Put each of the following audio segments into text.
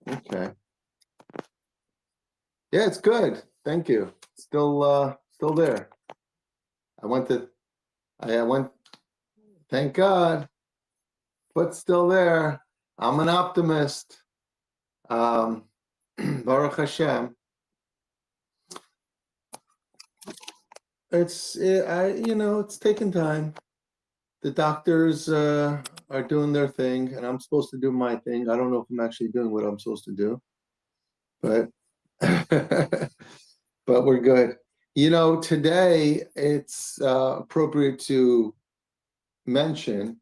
Okay. Yeah, it's good. Thank you. Still there. I went to I went, thank God, but still there. I'm an optimist. Um Baruch Hashem. It's taking time. The doctors are doing their thing, and I'm supposed to do my thing. I don't know if I'm actually doing what I'm supposed to do, but but we're good. Today it's appropriate to mention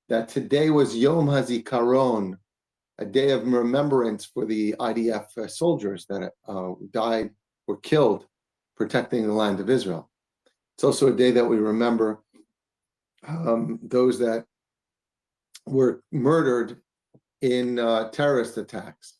that today was Yom HaZikaron, a day of remembrance for the IDF soldiers that died or killed protecting the land of Israel. It's also a day that we remember those that were murdered in terrorist attacks.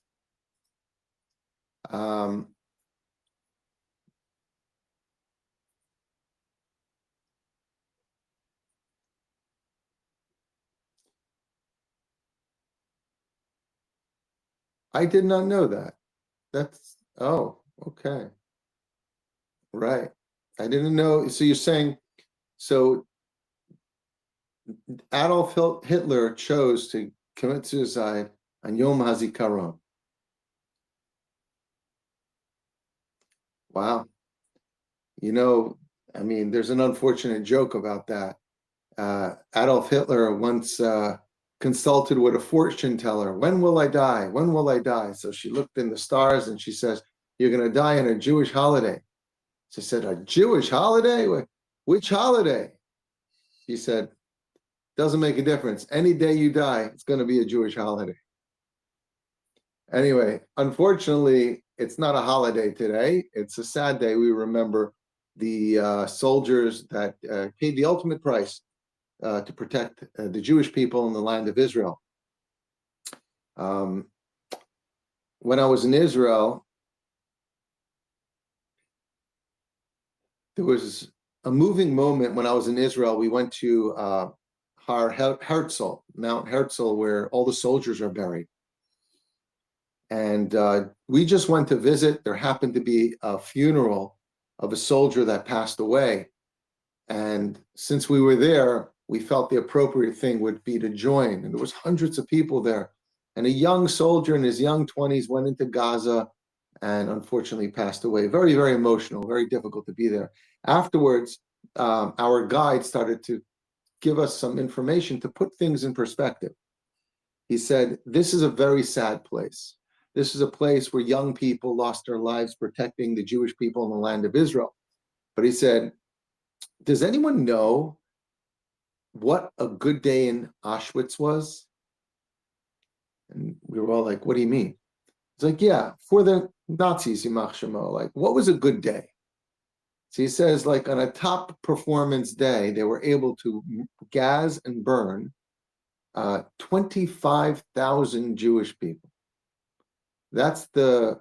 I did not know that. Oh, okay. Right. I didn't know. So you're saying, so Adolf Hitler chose to commit suicide on Yom HaZikaron. Wow. There's an unfortunate joke about that. Adolf Hitler once consulted with a fortune teller. When will I die? When will I die? So she looked in the stars and she says, you're going to die on a Jewish holiday. She said, a Jewish holiday? Which holiday? He said, doesn't make a difference. Any day you die, it's going to be a Jewish holiday. Anyway, unfortunately, it's not a holiday today. It's a sad day. We remember the soldiers that paid the ultimate price to protect the Jewish people in the land of Israel. When I was in Israel, there was a moving moment when I was in Israel. We went to Har Herzl, Mount Herzl, where all the soldiers are buried. And we just went to visit. There happened to be a funeral of a soldier that passed away. And since we were there, we felt the appropriate thing would be to join. And there was hundreds of people there. And a young soldier in his young 20s went into Gaza and unfortunately passed away. Very, very emotional, very difficult to be there. Afterwards, our guide started to give us some information to put things in perspective. He said, this is a very sad place. This is a place where young people lost their lives protecting the Jewish people in the land of Israel. But he said, does anyone know what a good day in Auschwitz was? And we were all like, what do you mean? It's like, yeah, for the Nazis, like, what was a good day? So he says, like, on a top performance day, they were able to gas and burn 25,000 Jewish people. That's the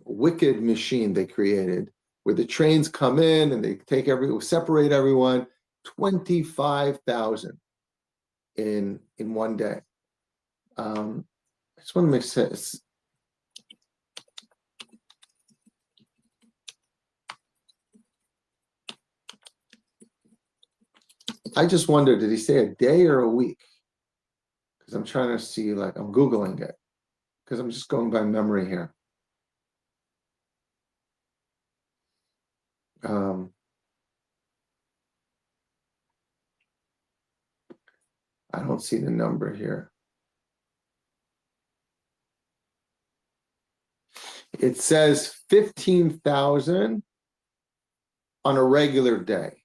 wicked machine they created, where the trains come in and they separate everyone. 25,000 in one day. I just want to make sense. I just wonder, did he say a day or a week? Because I'm trying to see, like, I'm Googling it, because I'm just going by memory here. I don't see the number here. It says 15,000 on a regular day.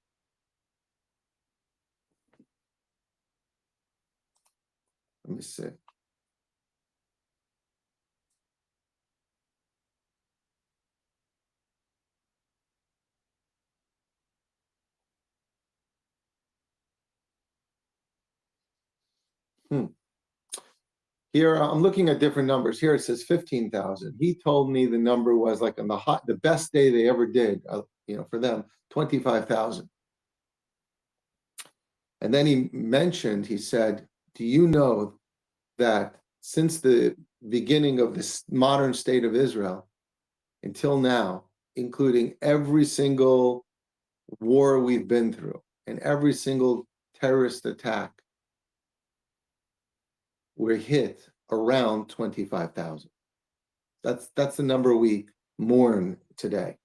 Let me see. Here, I'm looking at different numbers. Here it says 15,000. He told me the number was like on the best day they ever did, for them, 25,000. And then he said, do you know that since the beginning of this modern state of Israel until now, including every single war we've been through and every single terrorist attack, we're hit around 25,000. That's the number we mourn today.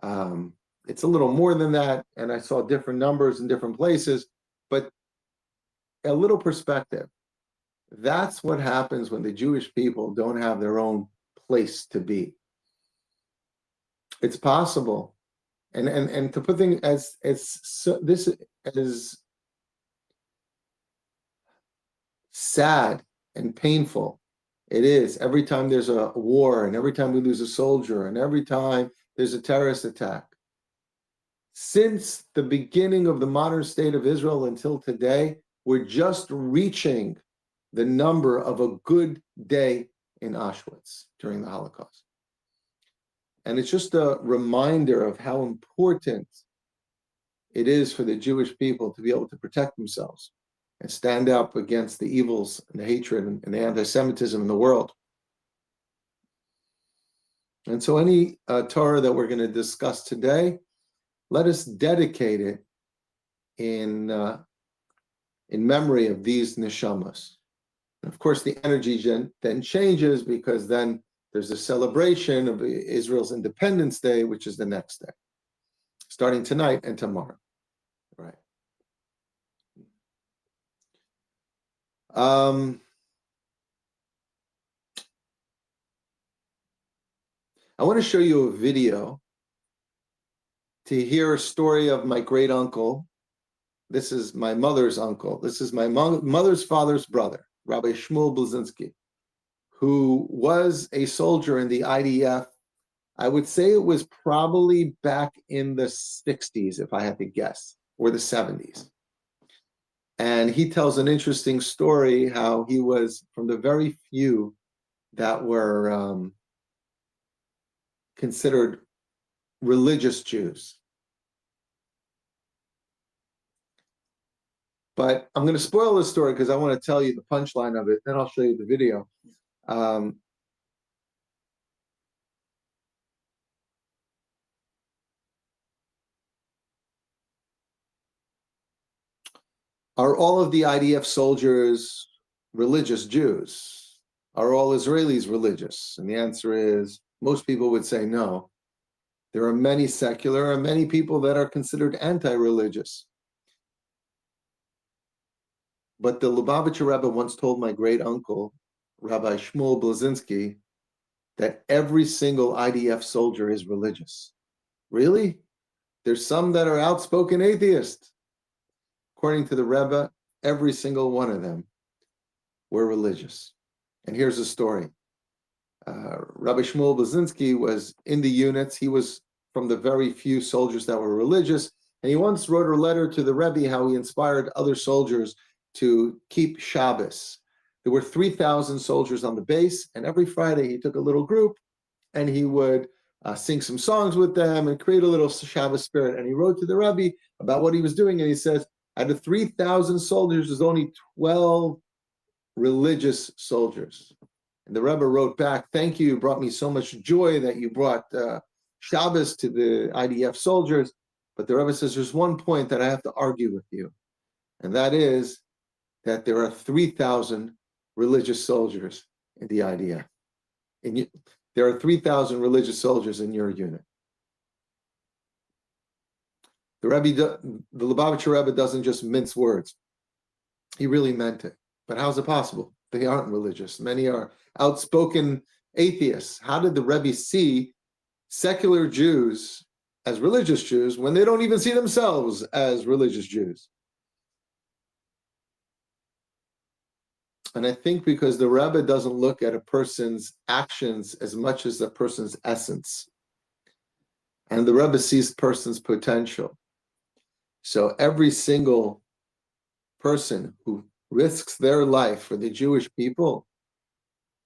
It's a little more than that, and I saw different numbers in different places, but a little perspective. That's what happens when the Jewish people don't have their own place to be. It's possible, and to put things as this as sad and painful it is every time there's a war, and every time we lose a soldier, and every time there's a terrorist attack. Since the beginning of the modern state of Israel until today, we're just reaching the number of a good day in Auschwitz during the Holocaust. And it's just a reminder of how important it is for the Jewish people to be able to protect themselves and stand up against the evils and the hatred and the anti-Semitism in the world. And so any Torah that we're going to discuss today, let us dedicate it in memory of these neshamas. And of course, the energy then changes, because then there's a celebration of Israel's Independence Day, which is the next day, starting tonight and tomorrow. Right. I want to show you a video to hear a story of my great uncle. This is my mother's uncle. This is my mother's father's brother, Rabbi Shmuel Blazinski, who was a soldier in the IDF. I would say it was probably back in the 60s, if I had to guess, or the 70s. And he tells an interesting story how he was from the very few that were considered religious Jews. But I'm going to spoil this story because I want to tell you the punchline of it. Then I'll show you the video. Are all of the IDF soldiers religious Jews? Are all Israelis religious? And the answer is, most people would say no. There are many secular and many people that are considered anti-religious. But the Lubavitcher Rebbe once told my great uncle, Rabbi Shmuel Blazinski, that every single IDF soldier is religious. Really? There's some that are outspoken atheists. According to the Rebbe, every single one of them were religious. And here's the story. Rabbi Shmuel Blazinski was in the units. He was from the very few soldiers that were religious. And he once wrote a letter to the Rebbe how he inspired other soldiers to keep Shabbos. There were 3,000 soldiers on the base, and every Friday he took a little group and he would sing some songs with them and create a little Shabbos spirit. And he wrote to the Rebbe about what he was doing, and he says, out of 3,000 soldiers, there's only 12 religious soldiers. And the Rebbe wrote back, thank you, you brought me so much joy that you brought Shabbos to the IDF soldiers. But the Rebbe says, there's one point that I have to argue with you, and that is that there are 3,000 religious soldiers in the IDF. There are 3,000 religious soldiers in your unit. The Lubavitcher Rebbe doesn't just mince words. He really meant it. But how's it possible? They aren't religious. Many are outspoken atheists. How did the Rebbe see secular Jews as religious Jews when they don't even see themselves as religious Jews? And I think because the Rebbe doesn't look at a person's actions as much as a person's essence. And the Rebbe sees the person's potential. So every single person who risks their life for the Jewish people,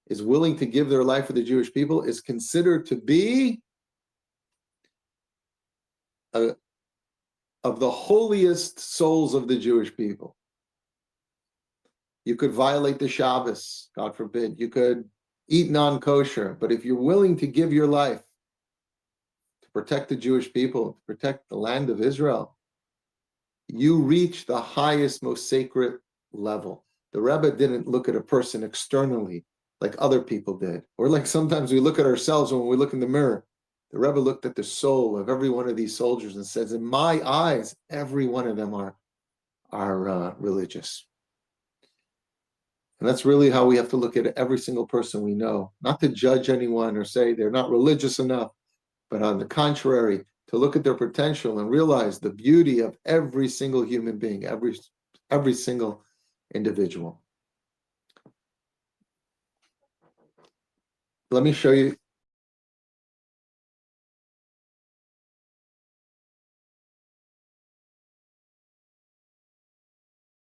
is willing to give their life for the Jewish people, is considered to be of the holiest souls of the Jewish people. You could violate the Shabbos, God forbid. You could eat non-kosher. But if you're willing to give your life to protect the Jewish people, to protect the land of Israel, you reach the highest, most sacred level. The Rebbe didn't look at a person externally like other people did, or like sometimes we look at ourselves when we look in the mirror. The Rebbe looked at the soul of every one of these soldiers and says, in my eyes, every one of them are religious. And that's really how we have to look at every single person we know, not to judge anyone or say they're not religious enough, but on the contrary, to look at their potential and realize the beauty of every single human being, every single individual. Let me show you